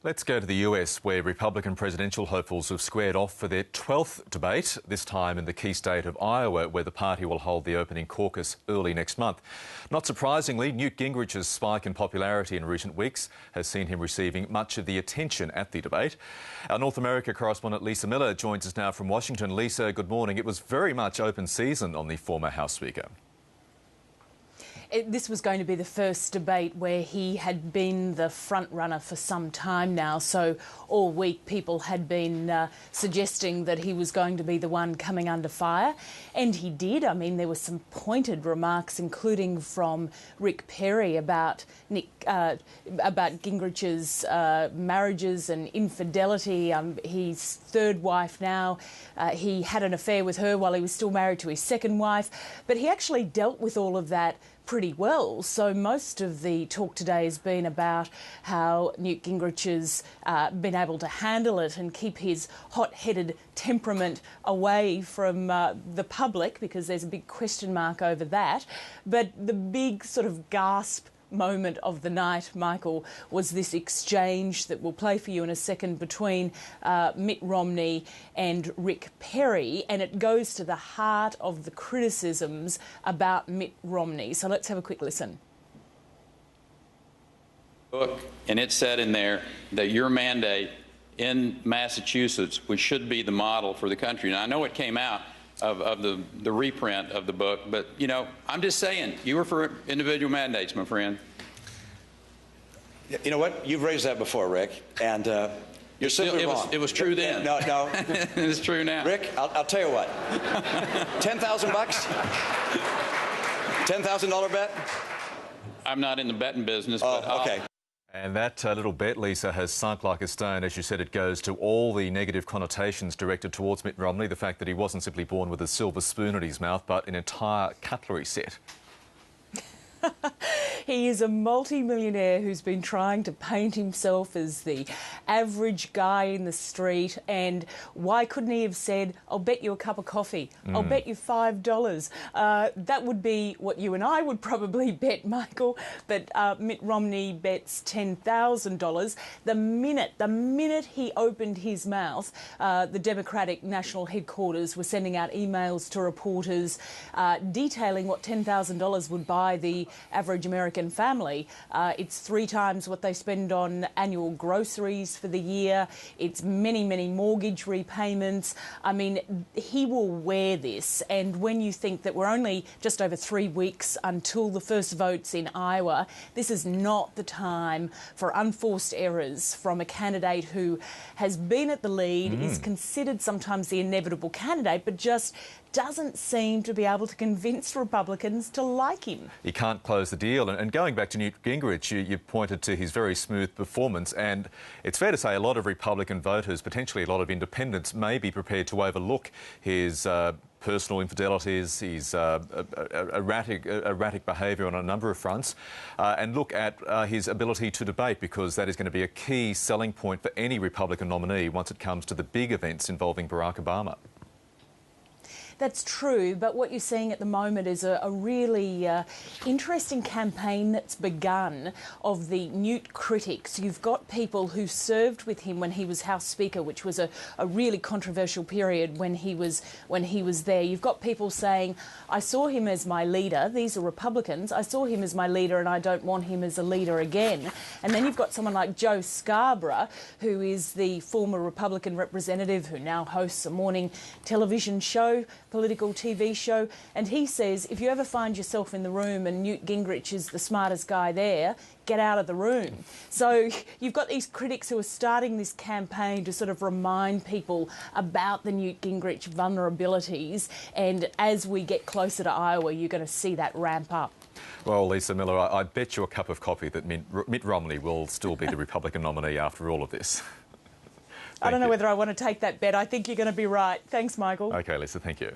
Let's go to the US, where Republican presidential hopefuls have squared off for their 12th debate, this time in the key state of Iowa, where the party will hold the opening caucus early next month. Not surprisingly, Newt Gingrich's spike in popularity in recent weeks has seen him receiving much of the attention at the debate. Our North America correspondent Lisa Miller joins us now from Washington. Lisa, good morning. It was very much open season on the former House Speaker. This was going to be the first debate where he had been the front runner for some time now. So all week people had been suggesting that he was going to be the one coming under fire. And he did. I mean, there were some pointed remarks, including from Rick Perry about Gingrich's marriages and infidelity. His third wife now. He had an affair with her while he was still married to his second wife. But he actually dealt with all of that pretty well. So most of the talk today has been about how Newt Gingrich has been able to handle it and keep his hot-headed temperament away from the public, because there's a big question mark over that. But the big sort of gasp moment of the night, Michael, was this exchange that we'll play for you in a second between Mitt Romney and Rick Perry, and it goes to the heart of the criticisms about Mitt Romney. So let's have a quick listen. Book, and it said in there that your mandate in Massachusetts, which should be the model for the country. Now, I know it came out of the reprint of the book, but, you know, I'm just saying, you were for individual mandates, my friend. You know what? You've raised that before, Rick, and you're simply wrong. It was true then. No. It's true now. Rick, I'll tell you what. $10,000? $10,000 bet? I'm not in the betting business, but okay. And that little bet, Lisa, has sunk like a stone. As you said, it goes to all the negative connotations directed towards Mitt Romney, the fact that he wasn't simply born with a silver spoon in his mouth, but an entire cutlery set. He is a multi-millionaire who's been trying to paint himself as the average guy in the street, and why couldn't he have said, I'll bet you a cup of coffee, I'll bet you $5. That would be what you and I would probably bet, Michael, but Mitt Romney bets $10,000. The minute he opened his mouth, the Democratic National Headquarters were sending out emails to reporters detailing what $10,000 would buy the average American family. It's 3 times what they spend on annual groceries for the year. It's many, many mortgage repayments. I mean, he will wear this. And when you think that we're only just over 3 weeks until the first votes in Iowa, this is not the time for unforced errors from a candidate who has been at the lead, is considered sometimes the inevitable candidate, but just doesn't seem to be able to convince Republicans to like him. He can't close the deal. And going back to Newt Gingrich, you pointed to his very smooth performance, and it's fair to say a lot of Republican voters, potentially a lot of independents, may be prepared to overlook his personal infidelities, his erratic behaviour on a number of fronts, and look at his ability to debate, because that is going to be a key selling point for any Republican nominee once it comes to the big events involving Barack Obama. That's true, but what you're seeing at the moment is a really interesting campaign that's begun of the Newt critics. You've got people who served with him when he was House Speaker, which was a really controversial period when he was there. You've got people saying, I saw him as my leader. These are Republicans. I saw him as my leader and I don't want him as a leader again. And then you've got someone like Joe Scarborough, who is the former Republican representative who now hosts a morning television show, political TV show, and he says if you ever find yourself in the room and Newt Gingrich is the smartest guy there, get out of the room. So you've got these critics who are starting this campaign to sort of remind people about the Newt Gingrich vulnerabilities, and as we get closer to Iowa, you're going to see that ramp up. Well, Lisa Miller, I bet you a cup of coffee that Mitt Romney will still be the Republican nominee after all of this. I don't know whether I want to take that bet. I think you're going to be right. Thanks, Michael. OK, Lisa, thank you.